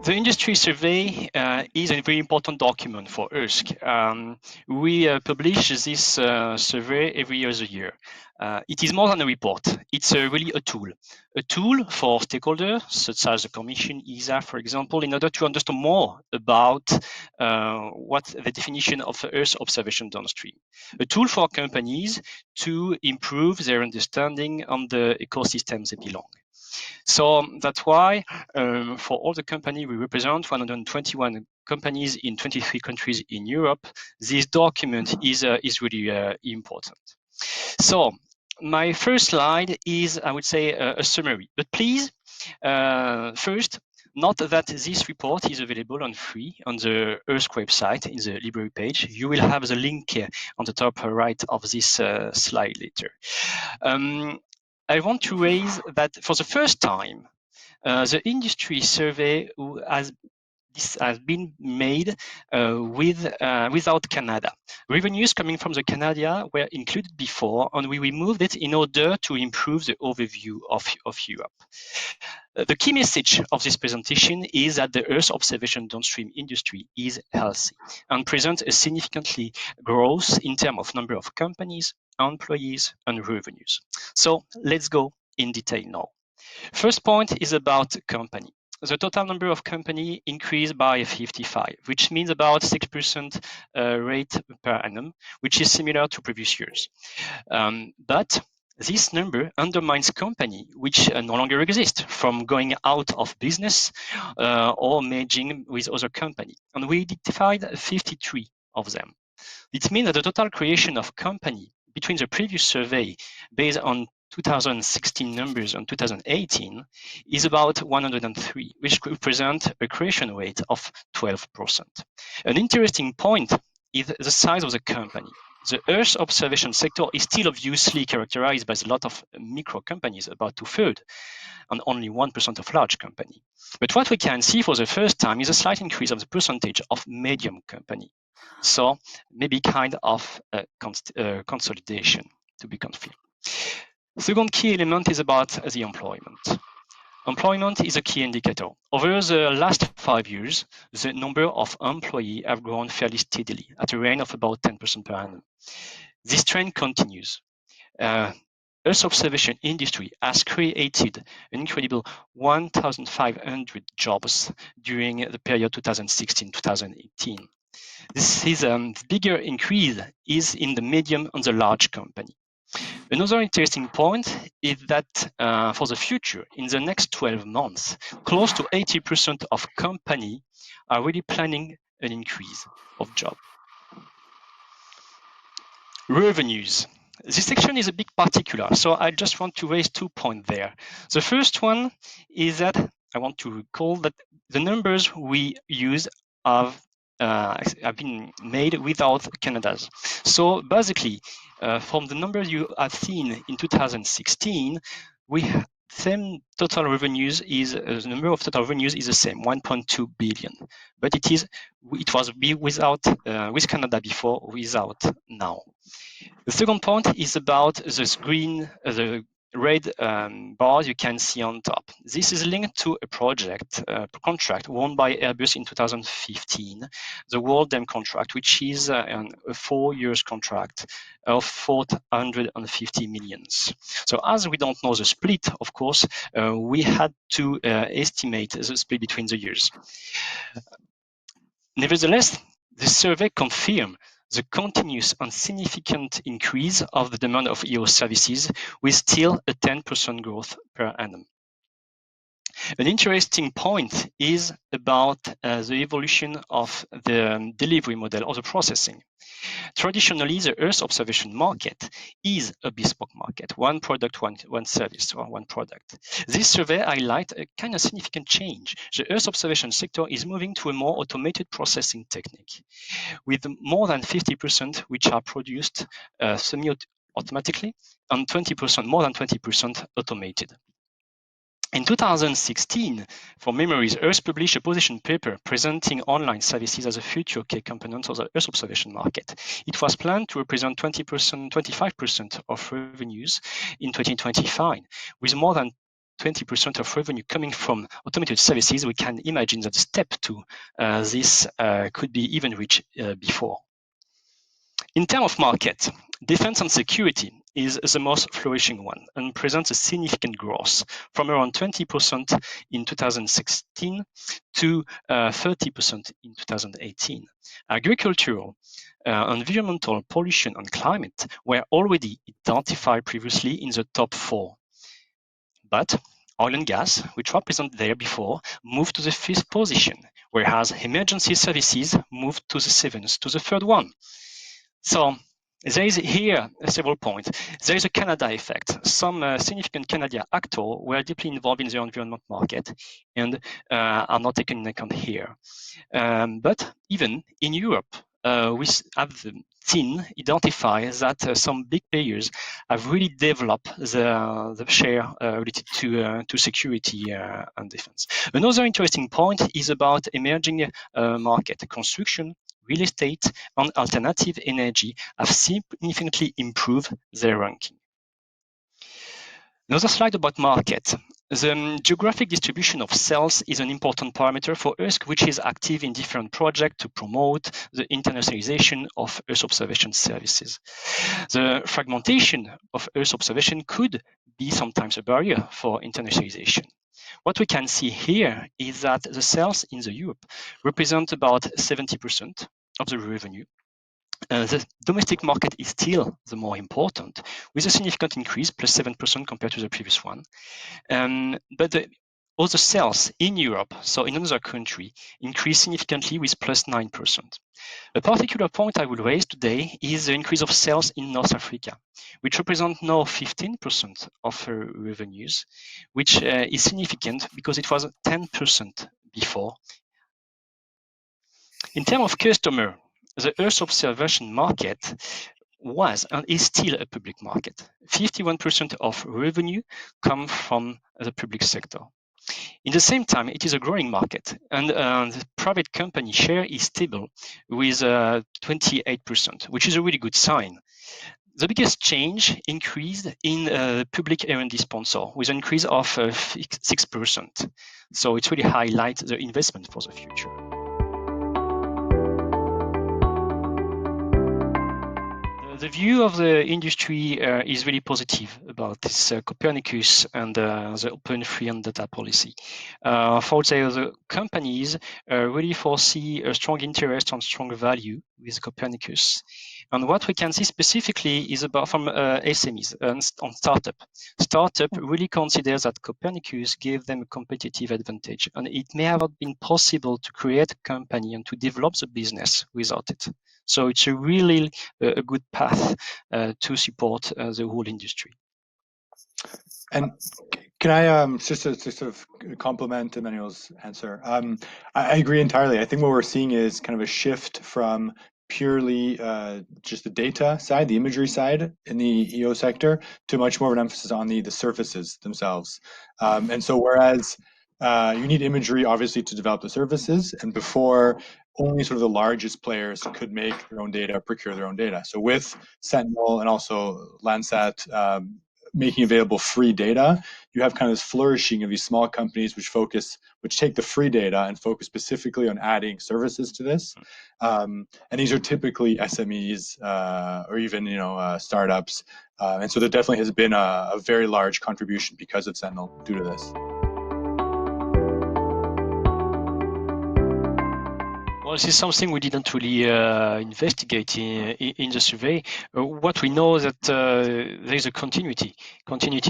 The industry survey is a very important document for EARSC. We publish this survey every year. It is more than a report. It's really a tool for stakeholders, such as the Commission, ESA, for example, in order to understand more about what the definition of Earth observation downstream. A tool for companies to improve their understanding on the ecosystems they belong. So that's why for all the companies we represent, 121 companies in 23 countries in Europe, this document is really important. So my first slide is, I would say, a summary. But please, first, note that this report is available on free on the EARSC website in the library page. You will have the link on the top right of this slide later. I want to raise that for the first time, the industry survey has been made without Canada. Revenues coming from the Canada were included before, and we removed it in order to improve the overview of Europe. The key message of this presentation is that the Earth observation downstream industry is healthy and presents a significantly growth in terms of number of companies, employees, and revenues. So let's go in detail now. First point is about company. The total number of companies increased by 55, which means about 6% rate per annum, which is similar to previous years. But this number undermines companies which no longer exist from going out of business or merging with other companies. And we identified 53 of them. It means that the total creation of company between the previous survey based on 2016 numbers and 2018 is about 103, which represent a creation rate of 12%. An interesting point is the size of the company. The Earth observation sector is still obviously characterized by a lot of micro companies, about 2/3, and only 1% of large company. But what we can see for the first time is a slight increase of the percentage of medium company. So maybe kind of consolidation to be confirmed. Second key element is about the employment. Employment is a key indicator. Over the last 5 years, the number of employees have grown fairly steadily at a rate of about 10% per annum. This trend continues. Earth observation industry has created an incredible 1,500 jobs during the period 2016-2018. This is bigger increase is in the medium and the large company. Another interesting point is that for the future, in the next 12 months, close to 80% of companies are really planning an increase of job. Revenues. This section is a bit particular, so I just want to raise 2 points there. The first one is that I want to recall that the numbers we use have been made without Canada's. So basically, from the numbers you have seen in 2016, same total revenues is the number of total revenues is the same, 1.2 billion, but it was without with Canada before, without now. The second point is about this green, the red bars you can see on top. This is linked to a project, contract won by Airbus in 2015, the World Dam contract, which is a 4 years contract of 450 million. So as we don't know the split, of course, we had to estimate the split between the years. Nevertheless, the survey confirmed the continuous and significant increase of the demand of EO services with still a 10% growth per annum. An interesting point is about the evolution of the delivery model or the processing. Traditionally, the Earth observation market is a bespoke market, one product, one service, or one product. This survey highlights a kind of significant change. The Earth observation sector is moving to a more automated processing technique, with more than 50% which are produced semi-automatically and more than 20% automated. In 2016, for memories, EARSC published a position paper presenting online services as a future key component of the Earth observation market. It was planned to represent 25% of revenues in 2025, with more than 20% of revenue coming from automated services, we can imagine that step to this could be even reached before. In terms of market, defense and security is the most flourishing one and presents a significant growth from around 20% in 2016 to 30% in 2018. Agricultural, environmental, pollution, and climate were already identified previously in the top 4. But oil and gas, which were present there before, moved to the 5th position, whereas emergency services moved to the 7th, to the 3rd one. So there is here several points. There is a Canada effect. Some significant Canadian actors were deeply involved in the environment market and are not taken into account here. But even in Europe, we have seen, identify that some big players have really developed the share related to security and defense. Another interesting point is about emerging market. Construction, real estate, and alternative energy have significantly improved their ranking. Another slide about market. The geographic distribution of sales is an important parameter for EARSC, which is active in different projects to promote the internationalization of Earth observation services. The fragmentation of Earth observation could be sometimes a barrier for internationalization. What we can see here is that the sales in the Europe represent about 70% of the revenue. The domestic market is still the more important, with a significant increase, plus 7% compared to the previous one. But the other sales in Europe, so in another country, increased significantly with plus 9%. A particular point I will raise today is the increase of sales in North Africa, which represent now 15% of revenues, which is significant because it was 10% before. In terms of customer, the Earth observation market was and is still a public market. 51% of revenue come from the public sector. In the same time, it is a growing market, and the private company share is stable with 28%, which is a really good sign. The biggest change increased in public R&D sponsor, with an increase of 6%. So it really highlights the investment for the future. The view of the industry is really positive about this Copernicus and the open, free, and data policy. For the companies really foresee a strong interest and strong value with Copernicus. And what we can see specifically is about from SMEs on startup. Startup really considers that Copernicus gave them a competitive advantage, and it may have not been possible to create a company and to develop the business without it. So it's a really a good path to support the whole industry. And can I just to sort of complement Emmanuel's answer? I agree entirely. I think what we're seeing is kind of a shift from purely just the data side, the imagery side in the EO sector, to much more of an emphasis on the services themselves. And so whereas you need imagery, obviously, to develop the services, and before only sort of the largest players could make their own data, procure their own data. So with Sentinel and also Landsat making available free data, you have kind of this flourishing of these small companies which take the free data and focus specifically on adding services to this. And these are typically SMEs or even startups. And so there definitely has been a very large contribution because of Sentinel due to this. Well, this is something we didn't really investigate in the survey. What we know is that there is a continuity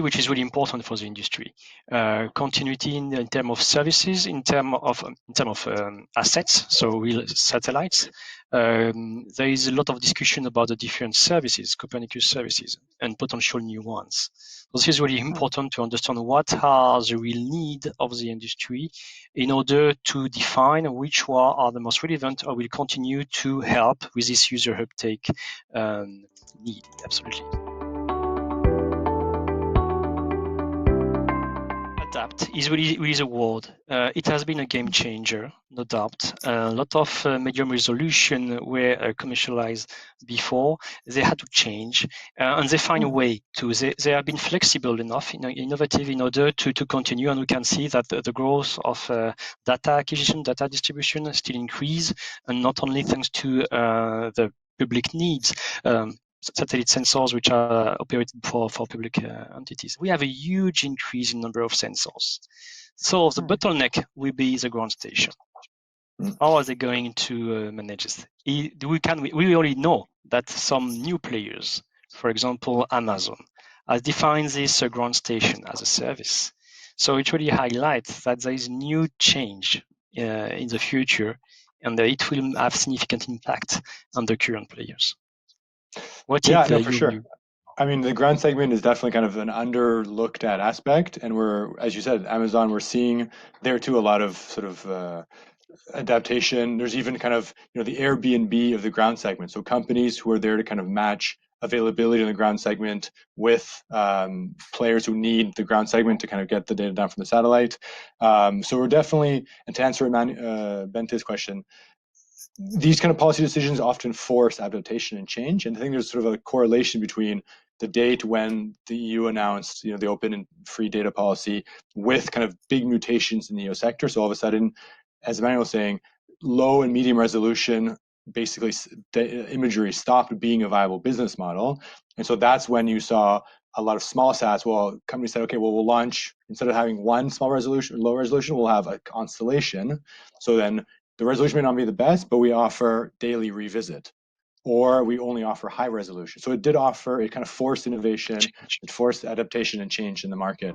which is really important for the industry. Continuity in terms of services, in terms of assets, so real satellites. There is a lot of discussion about the different services, Copernicus services, and potential new ones. So this is really important to understand what are the real needs of the industry in order to define which one are the most relevant or will continue to help with this user uptake need. Absolutely. adapt is really the word. It has been a game changer, no doubt. A lot of medium resolution were commercialized before. They had to change, and they find a way to. They have been flexible enough, innovative in order to continue. And we can see that the growth of data acquisition, data distribution still increase, and not only thanks to the public needs. Satellite sensors which are operated for public entities. We have a huge increase in number of sensors. So the bottleneck will be the ground station. How are they going to manage this? We already know that some new players, for example, Amazon, has defined this ground station as a service. So it really highlights that there is new change in the future, and it will have significant impact on the current players. For sure. I mean, the ground segment is definitely kind of an underlooked at aspect, and as you said, Amazon, we're seeing there too a lot of sort of adaptation. There's even kind of the Airbnb of the ground segment. So companies who are there to kind of match availability in the ground segment with players who need the ground segment to kind of get the data down from the satellite. So we're definitely, and to answer Bente's question, these kind of policy decisions often force adaptation and change. And I think there's sort of a correlation between the date when the EU announced, the open and free data policy with kind of big mutations in the EO sector. So all of a sudden, as Emmanuel was saying, low and medium resolution, basically imagery stopped being a viable business model. And so that's when you saw a lot of small sats. Well, companies said, okay, well, we'll launch, instead of having one small resolution, low resolution, we'll have a constellation. So then the resolution may not be the best, but we offer daily revisit, or we only offer high resolution. So it kind of forced innovation, it forced adaptation and change in the market.